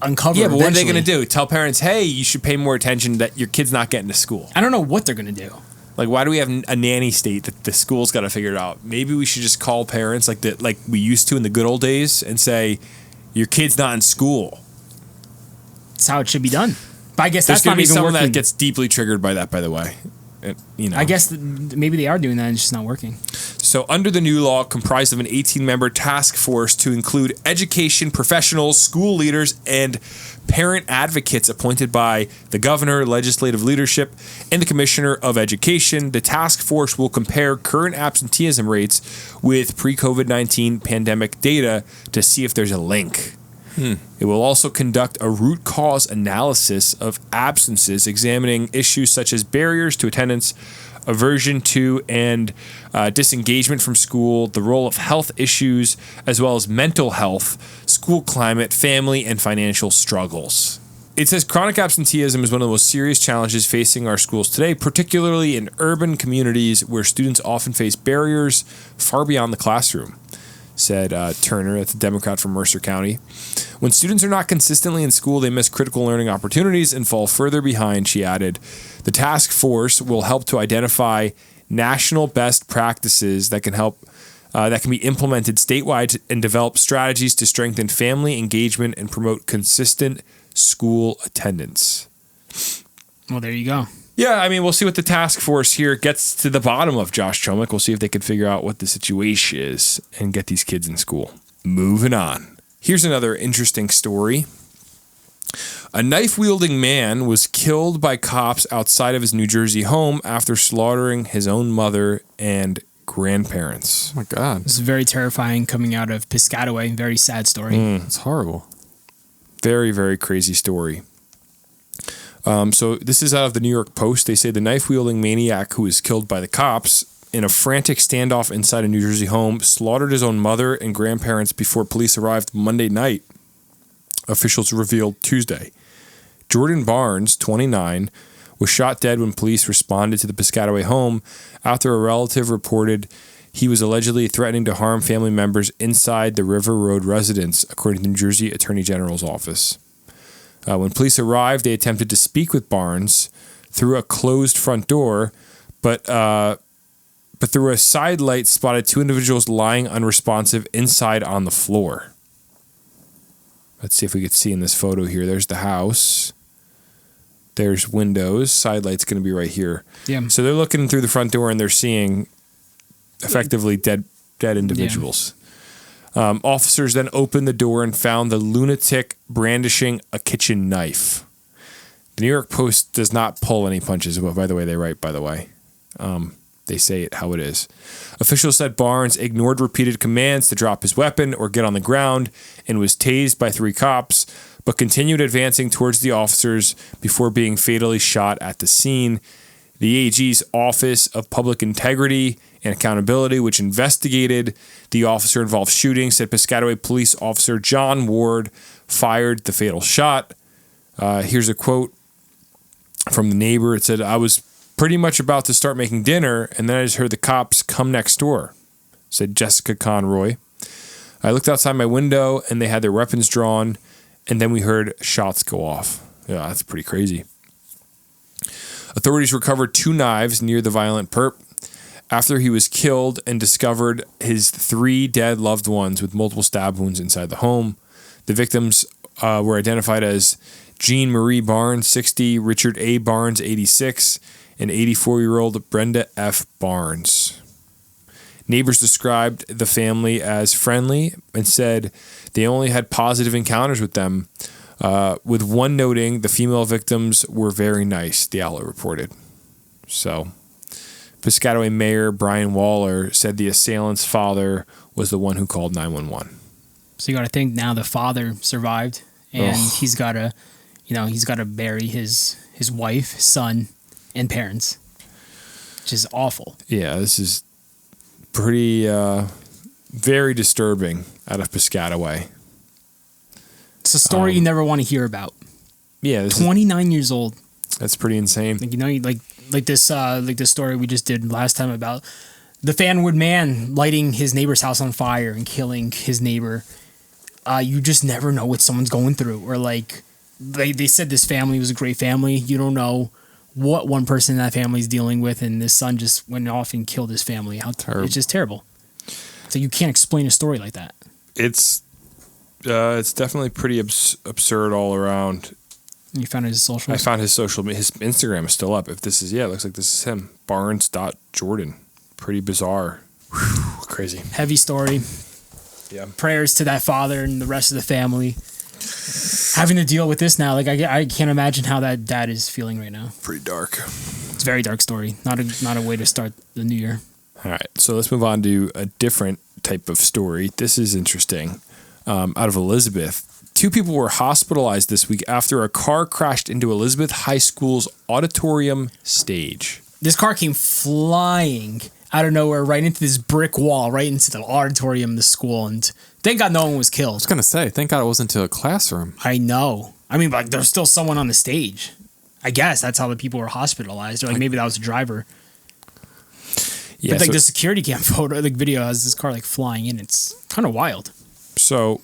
uncover. Yeah, but what are they eventually. going to do? Tell parents, hey, you should pay more attention that your kid's not getting to school. I don't know what they're going to do. Like, why do we have a nanny state that the school's got to figure it out? Maybe we should just call parents like we used to in the good old days and say, your kid's not in school. That's how it should be done. But I guess There's that's going not to be even someone working. that gets deeply triggered by that, by the way. I guess maybe they are doing that and it's just not working. So under the new law, comprised of an 18-member task force to include education professionals, school leaders, and parent advocates appointed by the governor, legislative leadership, and the commissioner of education, the task force will compare current absenteeism rates with pre-COVID-19 pandemic data to see if there's a link. It will also conduct a root cause analysis of absences, examining issues such as barriers to attendance, aversion to and disengagement from school, the role of health issues, as well as mental health, school climate, family, and financial struggles. It says chronic absenteeism is one of the most serious challenges facing our schools today, particularly in urban communities where students often face barriers far beyond the classroom, said Turner, that's a Democrat from Mercer County. When students are not consistently in school, they miss critical learning opportunities and fall further behind, she added. The task force will help to identify national best practices that can be implemented statewide and develop strategies to strengthen family engagement and promote consistent school attendance. Well, there you go. Yeah, I mean, we'll see what the task force here gets to the bottom of, Josh Chomick. We'll see if they can figure out what the situation is and get these kids in school. Moving on. Here's another interesting story. A knife-wielding man was killed by cops outside of his New Jersey home after slaughtering his own mother and grandparents. Oh my God. This is very terrifying coming out of Piscataway. Very sad story. It's horrible. Very, very crazy story. So this is out of the New York Post. They say the knife-wielding maniac who was killed by the cops in a frantic standoff inside a New Jersey home slaughtered his own mother and grandparents before police arrived Monday night, officials revealed Tuesday. Jordan Barnes, 29, was shot dead when police responded to the Piscataway home after a relative reported he was allegedly threatening to harm family members inside the River Road residence, according to the New Jersey Attorney General's office. When police arrived, they attempted to speak with Barnes through a closed front door, but through a side light spotted two individuals lying unresponsive inside on the floor. Let's see if we could see in this photo here. There's the house. There's windows. Side light's going to be right here. Yeah. So they're looking through the front door and they're seeing effectively dead individuals. Officers then opened the door and found the lunatic brandishing a kitchen knife. The New York Post does not pull any punches. By the way, they write, by the way. They say it how it is. Officials said Barnes ignored repeated commands to drop his weapon or get on the ground and was tased by 3 cops, but continued advancing towards the officers before being fatally shot at the scene. The AG's Office of Public Integrity and Accountability, which investigated the officer-involved shooting, said Piscataway Police Officer John Ward fired the fatal shot. Here's a quote from the neighbor. It said, "I was pretty much about to start making dinner, and then I just heard the cops come next door," said Jessica Conroy. "I looked outside my window, and they had their weapons drawn, and then we heard shots go off." Yeah, that's pretty crazy. Authorities recovered 2 knives near the violent perp after he was killed and discovered his 3 dead loved ones with multiple stab wounds inside the home. The victims were identified as Jean Marie Barnes, 60, Richard A. Barnes, 86, and 84-year-old Brenda F. Barnes. Neighbors described the family as friendly and said they only had positive encounters with them, with one noting the female victims were very nice, the outlet reported. So, Piscataway Mayor Brian Waller said the assailant's father was the one who called 911. So you got to think now the father survived, and he's got to bury his wife, son, and parents. which is awful. Yeah, this is pretty, very disturbing out of Piscataway. It's a story you never want to hear about. Yeah, 29 years old. That's pretty insane. Like, you know, like this story we just did last time about the Fanwood man lighting his neighbor's house on fire and killing his neighbor. You just never know what someone's going through. Or like they said this family was a great family. You don't know what one person in that family is dealing with, and this son just went off and killed his family. Terrible. It's just terrible. So you can't explain a story like that. It's definitely pretty absurd all around. You found his social. I found his Instagram is still up. If this is, it looks like this is him. Barnes.Jordan. Pretty bizarre. Whew, crazy. Heavy story. Yeah. Prayers to that father and the rest of the family. Having to deal with this now, like I can't imagine how that dad is feeling right now. Pretty dark. It's a very dark story. Not a way to start the new year. All right, so let's move on to a different type of story. This is interesting. Out of Elizabeth. 2 people were hospitalized this week after a car crashed into Elizabeth High School's auditorium stage. This car came flying out of nowhere right into this brick wall, right into the auditorium of the school, and thank God no one was killed. I was gonna say, thank God it wasn't into a classroom. I know. I mean, like, there's still someone on the stage. I guess that's how the people were hospitalized, or like maybe that was the driver. Yeah, but like the security cam photo, like video has this car like flying in. It's kind of wild. So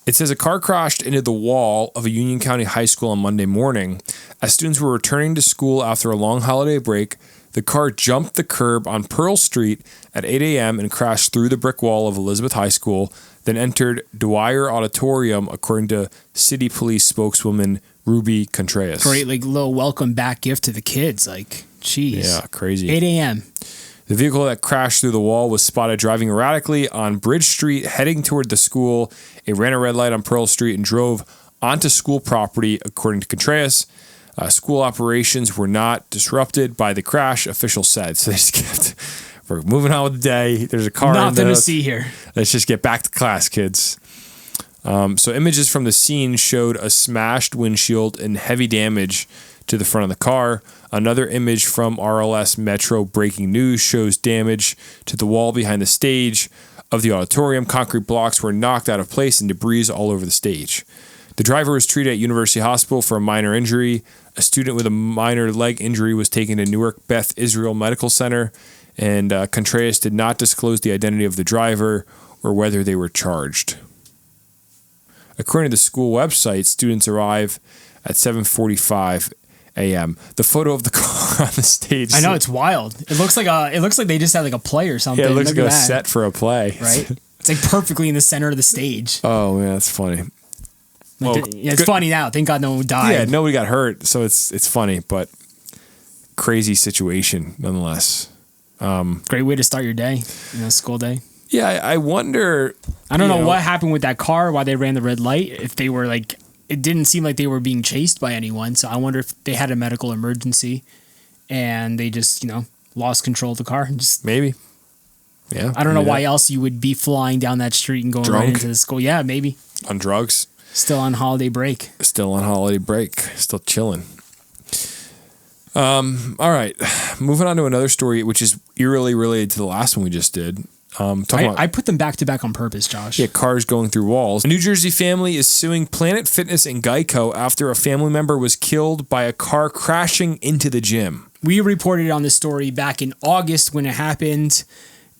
it says a car crashed into the wall of a Union County high school on Monday morning. As students were returning to school after a long holiday break, the car jumped the curb on Pearl Street at 8 a.m. and crashed through the brick wall of Elizabeth High School, then entered Dwyer Auditorium, according to City Police spokeswoman Ruby Contreras. Great, like, little welcome back gift to the kids. Like, jeez. Yeah, crazy. 8 a.m. The vehicle that crashed through the wall was spotted driving erratically on Bridge Street, heading toward the school. It ran a red light on Pearl Street and drove onto school property, according to Contreras. School operations were not disrupted by the crash, officials said. So they just kept, we're moving on with the day. There's a car. Nothing to see here. Let's just get back to class, kids. So images from the scene showed a smashed windshield and heavy damage to the front of the car. Another image from RLS Metro Breaking News shows damage to the wall behind the stage of the auditorium. Concrete blocks were knocked out of place and debris all over the stage. The driver was treated at University Hospital for a minor injury. A student with a minor leg injury was taken to Newark Beth Israel Medical Center, and Contreras did not disclose the identity of the driver or whether they were charged. According to the school website, students arrive at 7:45 a.m. The photo of the car on the stage. I know, it's wild. It looks like they just had like a play or something. Yeah, it looks Look like at a that. set for a play. Right? It's like perfectly in the center of the stage. Oh man, that's funny. Like, it's funny now. Thank God no one died. Yeah, nobody got hurt, so it's funny, but crazy situation nonetheless. Great way to start your day, school day. Yeah, I wonder. I don't know what happened with that car, why they ran the red light. If they were like, it didn't seem like they were being chased by anyone. So I wonder if they had a medical emergency and they just, lost control of the car and just maybe. Yeah. I don't know why else you would be flying down that street and going right into the school. Yeah, maybe. On drugs. Still on holiday break. Still chilling. All right. Moving on to another story, which is eerily related to the last one we just did. I put them back to back on purpose, Josh. Yeah, cars going through walls. A New Jersey family is suing Planet Fitness and Geico after a family member was killed by a car crashing into the gym. We reported on this story back in August when it happened,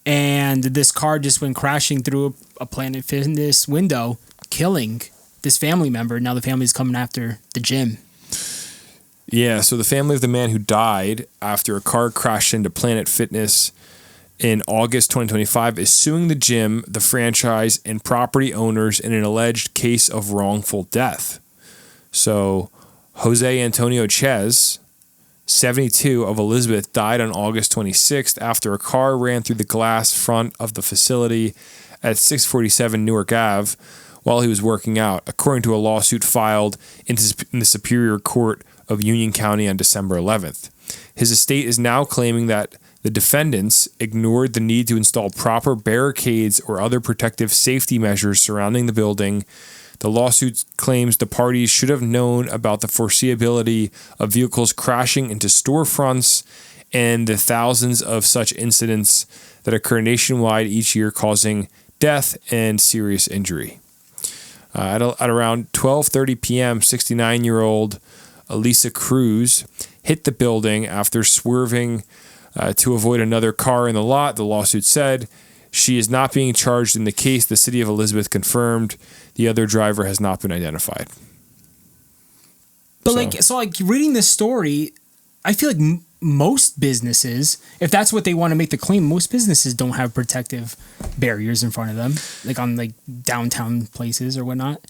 and this car just went crashing through a Planet Fitness window, killing this family member. Now the family's coming after the gym. Yeah, so the family of the man who died after a car crashed into Planet Fitness in August 2025 is suing the gym, the franchise, and property owners in an alleged case of wrongful death. So Jose Antonio Chez, 72, of Elizabeth, died on August 26th after a car ran through the glass front of the facility at 647 Newark Ave while he was working out, according to a lawsuit filed in the Superior Court of Union County on December 11th. His estate is now claiming that the defendants ignored the need to install proper barricades or other protective safety measures surrounding the building. The lawsuit claims the parties should have known about the foreseeability of vehicles crashing into storefronts and the thousands of such incidents that occur nationwide each year, causing death and serious injury. At around 12:30 p.m., 69-year-old Elisa Cruz hit the building after swerving to avoid another car in the lot, the lawsuit said. She is not being charged in the case. The city of Elizabeth confirmed the other driver has not been identified. But reading this story, I feel like most businesses, if that's what they want to make the claim, most businesses don't have protective barriers in front of them, like on like downtown places or whatnot.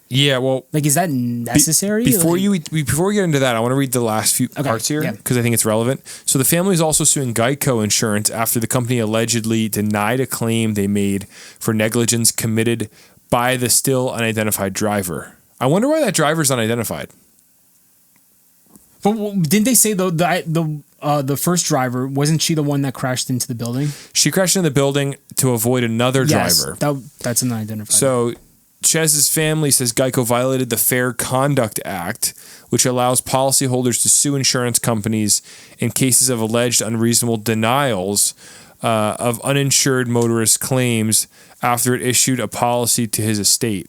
Yeah, well, like, is that necessary? Before we get into that, I want to read the last few parts here because I think it's relevant. So the family is also suing Geico Insurance after the company allegedly denied a claim they made for negligence committed by the still unidentified driver. I wonder why that driver's unidentified. But didn't they say though the first driver, wasn't she the one that crashed into the building? She crashed into the building to avoid another driver. That's an unidentified. So Chez's family says Geico violated the Fair Conduct Act, which allows policyholders to sue insurance companies in cases of alleged unreasonable denials of uninsured motorist claims after it issued a policy to his estate.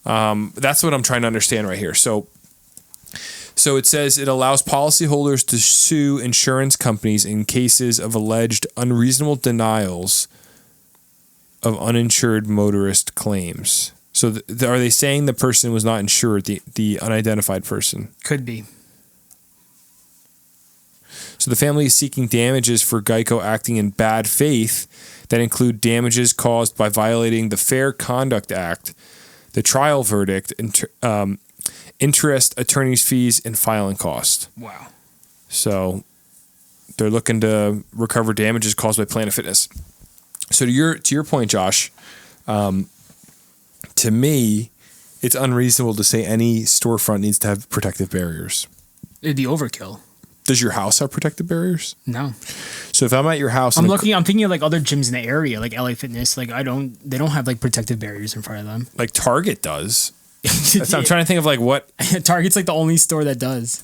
That's what I'm trying to understand right here. So it says it allows policyholders to sue insurance companies in cases of alleged unreasonable denials of uninsured motorist claims. So are they saying the person was not insured, the unidentified person? Could be. So the family is seeking damages for Geico acting in bad faith that include damages caused by violating the Fair Conduct Act, the trial verdict, interest, attorney's fees, and filing cost. Wow. So they're looking to recover damages caused by Planet Fitness. So to your point, Josh, to me, it's unreasonable to say any storefront needs to have protective barriers. It'd be overkill. Does your house have protective barriers? No. So if I'm at your house, I'm thinking of like other gyms in the area, like LA Fitness. Like they don't have like protective barriers in front of them. Like Target does. I'm trying to think of like what Target's like the only store that does.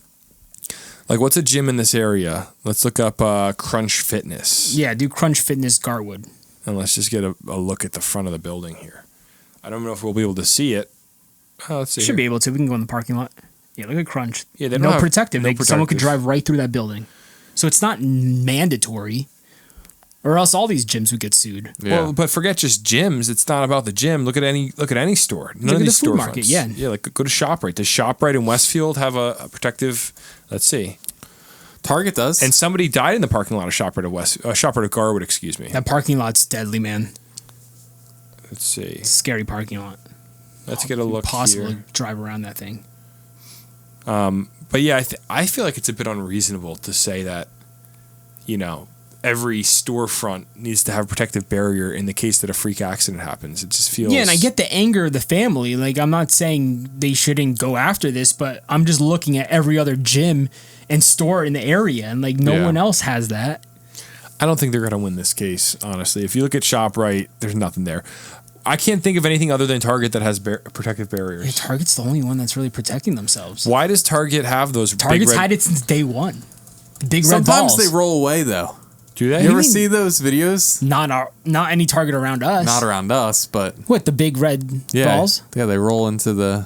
Like what's a gym in this area? Let's look up Crunch Fitness. Yeah, do Crunch Fitness Garwood. And let's just get a look at the front of the building here. I don't know if we'll be able to see it. Oh, let's see. Should be able to. We can go in the parking lot. Yeah, look at Crunch. Yeah, they no have protective. no Someone could protective. drive right through that building. So it's not mandatory. Or else all these gyms would get sued. Yeah. Well, but forget just gyms. It's not about the gym. Look at any store. None Look of at these the food storefronts. market, yeah. Yeah, like go to ShopRite. Does ShopRite in Westfield have a protective? Let's see. Target does. And somebody died in the parking lot of ShopRite ShopRite of Garwood. Excuse me. That parking lot's deadly, man. Let's see. It's a scary parking lot. Let's get a look Impossible here. to drive around that thing. But yeah, I feel like it's a bit unreasonable to say that, every storefront needs to have a protective barrier in the case that a freak accident happens. It just feels... Yeah, and I get the anger of the family. Like, I'm not saying they shouldn't go after this, but I'm just looking at every other gym and store in the area, and like no one else has that. I don't think they're going to win this case, honestly. If you look at ShopRite, there's nothing there. I can't think of anything other than Target that has protective barriers. Yeah, Target's the only one that's really protecting themselves. Why does Target have those Target's big red... had it since day one. The big Sometimes red balls. they roll away though. Do they? You ever see those videos? Not any Target around us. Not around us, but What, the big red balls? Yeah, they roll into the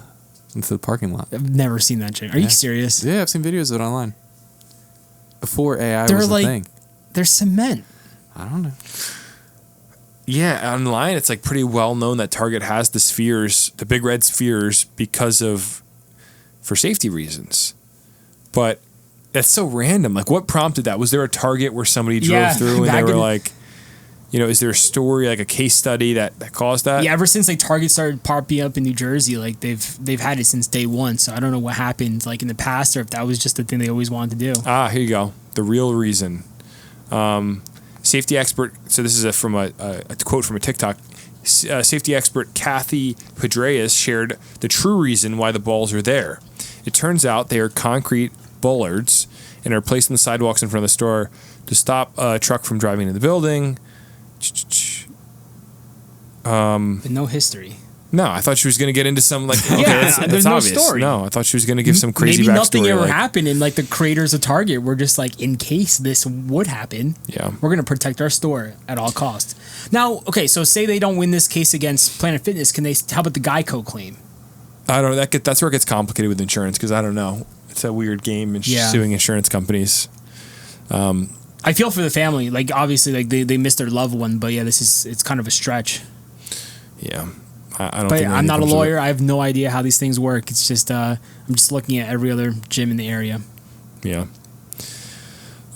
parking lot. I've never seen that shit. Are you serious? Yeah, I've seen videos of it online. Before AI They're was a like, thing. they're cement. I don't know. Yeah, online it's like pretty well known that Target has the spheres, the big red spheres, for safety reasons. But that's so random. Like, what prompted that? Was there a Target where somebody drove through and they were like, is there a story, like a case study that caused that? Yeah, ever since like Target started popping up in New Jersey, like they've had it since day one. So I don't know what happened like in the past or if that was just the thing they always wanted to do. Here you go. The real reason. Safety expert. So this is from a quote from a TikTok. Safety expert Kathy Pedreas shared the true reason why the balls are there. It turns out they are concrete bollards and are placed on the sidewalks in front of the store to stop a truck from driving into the building. But no history. No, I thought she was going to get into some like. Okay, Yeah, that's there's no obvious. story. No, I thought she was going to give some crazy Maybe backstory. nothing ever like, happened, and like the creators of Target were just like, in case this would happen, Yeah. we're gonna protect our store at all costs. Now, okay, so say they don't win this case against Planet Fitness, can they? How about the Geico claim? I don't know. That's where it gets complicated with insurance because I don't know. It's a weird game and Yeah. suing insurance companies. I feel for the family. Like obviously, like they missed their loved one, but yeah, it's kind of a stretch. Yeah, I don't. But think I'm not a anything comes of lawyer. it. I have no idea how these things work. It's just I'm just looking at every other gym in the area. Yeah.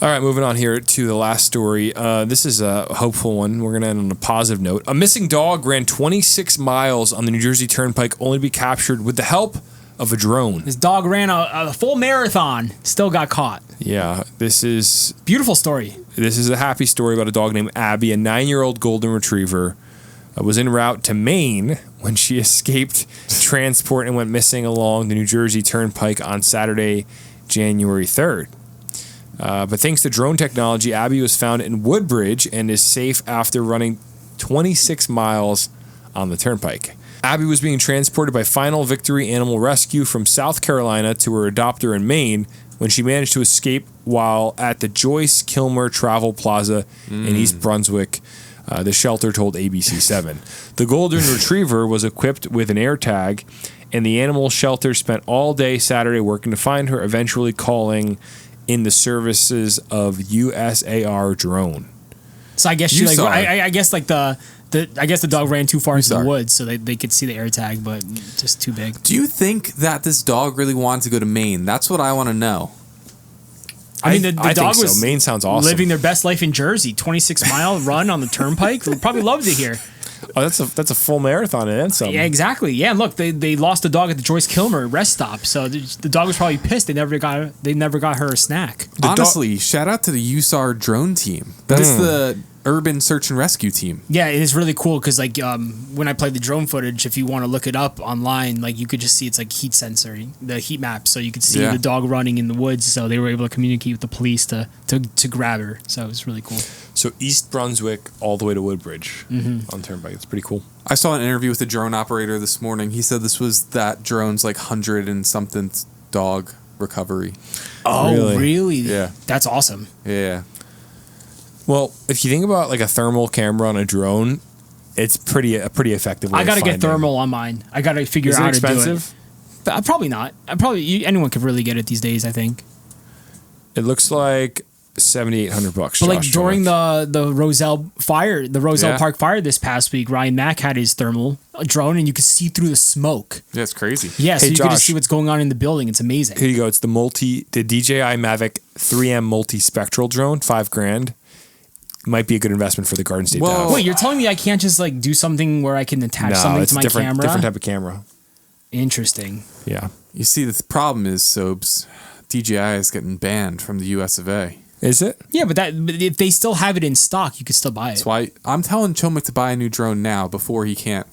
All right, moving on here to the last story. This is a hopeful one. We're going to end on a positive note. A missing dog ran 26 miles on the New Jersey Turnpike only to be captured with the help of a drone. This dog ran a full marathon, still got caught. Yeah, this is Beautiful story. a happy story about a dog named Abby, a 9-year-old golden retriever. Was en route to Maine when she escaped transport and went missing along the New Jersey Turnpike on Saturday, January 3rd. But thanks to drone technology, Abby was found in Woodbridge and is safe after running 26 miles on the turnpike. Abby was being transported by Final Victory Animal Rescue from South Carolina to her adopter in Maine when she managed to escape while at the Joyce Kilmer Travel Plaza in East Brunswick. The shelter told ABC7. The golden retriever was equipped with an AirTag, and the animal shelter spent all day Saturday working to find her, eventually calling in the services of USAR drone. So I guess I guess like the dog ran too far into the woods, so they could see the AirTag, but just too big. Do you think that this dog really wanted to go to Maine? That's what I want to know. I mean, the I dog think was so. Maine sounds awesome. living their best life in Jersey. 26-mile run on the turnpike. We'd probably love to hear. Oh, that's a full marathon and then some. Yeah, exactly. Yeah, and look, they lost the dog at the Joyce Kilmer rest stop, so the dog was probably pissed. They never got her a snack. Honestly, shout out to the USAR drone team. That's the urban search and rescue team. Yeah, it is really cool because like when I played the drone footage, if you want to look it up online, like you could just see it's like heat sensoring, the heat map, so you could see the dog running in the woods. So they were able to communicate with the police to grab her. So it was really cool. So East Brunswick all the way to Woodbridge on Turnpike. It's pretty cool. I saw an interview with the drone operator this morning. He said this was that drone's like 100 and something dog recovery. Oh, really? Yeah. That's awesome. Yeah. Well, if you think about like a thermal camera on a drone, it's a pretty effective way I got to of get finding. thermal on mine. I got to figure Is it out how expensive? to do it. Probably not. Anyone could really get it these days, I think. It looks like $7,800. But like Josh, during the Roselle fire, the Roselle Yeah. Park fire this past week, Ryan Mack had his thermal drone, and you could see through the smoke. Yeah, it's crazy. Yeah, so Hey, you could just Josh. see what's going on in the building. It's amazing. Here you go. It's the DJI Mavic 3M multispectral drone, $5,000. Might be a good investment for the Garden State. Whoa. to have. Wait, you're telling me I can't just like do something where I can attach something it's to my camera? different type of camera. Interesting. Yeah. You see, the problem is, Sobes, DJI is getting banned from the US of A. Is it? Yeah, but if they still have it in stock, you could still buy it. That's why I'm telling Chomik to buy a new drone now before he can't.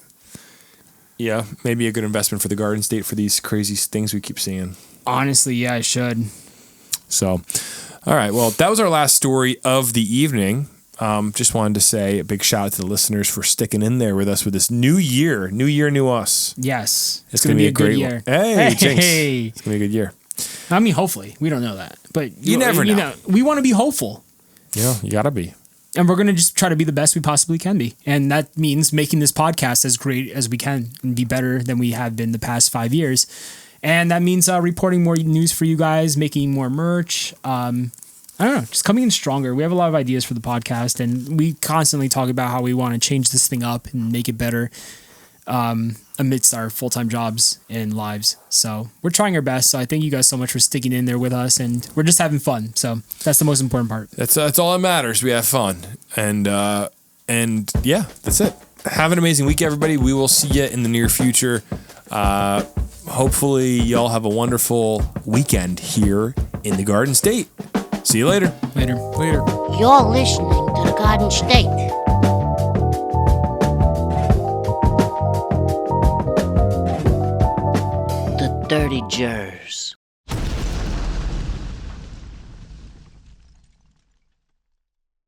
Yeah. Maybe a good investment for the Garden State for these crazy things we keep seeing. Honestly, yeah, I should. So, all right. Well, that was our last story of the evening. Just wanted to say a big shout out to the listeners for sticking in there with us with this new year, new us. Yes, It's going to be a good great year. Hey, Jinx. Hey. It's going to be a good year. I mean, hopefully, we don't know that, but You never know. We want to be hopeful, Yeah, you got to be. and we're going to just try to be the best we possibly can be, and that means making this podcast as great as we can and be better than we have been the past 5 years, and that means reporting more news for you guys, making more merch. I don't know, just coming in stronger. We have a lot of ideas for the podcast, and we constantly talk about how we want to change this thing up and make it better amidst our full-time jobs and lives. So we're trying our best. So I thank you guys so much for sticking in there with us, and we're just having fun. So that's the most important part. That's all that matters. We have fun, and yeah, that's it. Have an amazing week, everybody. We will see you in the near future. Hopefully, y'all have a wonderful weekend here in the Garden State. See you later. Later. You're listening to the Garden State. The Dirty Jers.